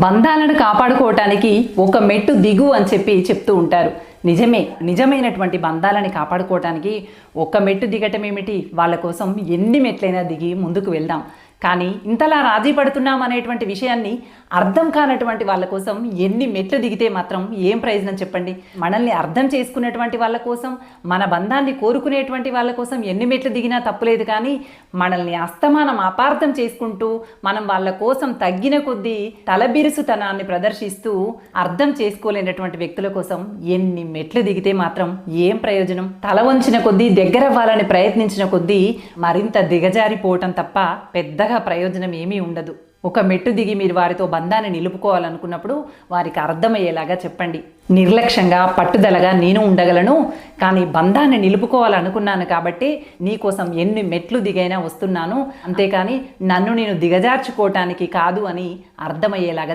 బంధాలను కాపాడుకోవటానికి ఒక మెట్టు దిగు అని చెప్తూ ఉంటారు. నిజమే, నిజమైనటువంటి బంధాలని కాపాడుకోవటానికి ఒక మెట్టు దిగటం ఏమిటి, వాళ్ళ కోసం ఎన్ని మెట్లైనా దిగి ముందుకు వెళ్దాం. కానీ ఇంతలా రాజీ పడుతున్నాం అనేటువంటి విషయాన్ని అర్థం కానటువంటి వాళ్ళ కోసం ఎన్ని మెట్లు దిగితే మాత్రం ఏం ప్రయోజనం చెప్పండి. మనల్ని అర్థం చేసుకునేటువంటి వాళ్ళ కోసం, మన బంధాన్ని కోరుకునేటువంటి వాళ్ళ కోసం ఎన్ని మెట్లు దిగినా తప్పులేదు. కానీ మనల్ని అస్తమానం అపార్థం చేసుకుంటూ మనం వాళ్ళ కోసం తగ్గిన కొద్దీ తలబిరుసుతనాన్ని ప్రదర్శిస్తూ అర్థం చేసుకోలేనటువంటి వ్యక్తుల కోసం ఎన్ని మెట్లు దిగితే మాత్రం ఏం ప్రయోజనం. తల వంచిన కొద్దీ దగ్గరవ్వాలని ప్రయత్నించిన కొద్దీ మరింత దిగజారిపోవటం తప్ప పెద్దగా ప్రయోజనం ఏమీ ఉండదు. ఒక మెట్టు దిగి మీరు వారితో బంధాన్ని నిలుపుకోవాలనుకున్నప్పుడు వారికి అర్థమయ్యేలాగా చెప్పండి. నిర్లక్ష్యంగా పట్టుదలగా నేను ఉండగలను, కానీ బంధాన్ని నిలుపుకోవాలనుకున్నాను కాబట్టి నీకోసం ఎన్ని మెట్లు దిగైనా వస్తున్నాను, అంతేకాని నన్ను నేను దిగజార్చుకోవటానికి కాదు అని అర్థమయ్యేలాగా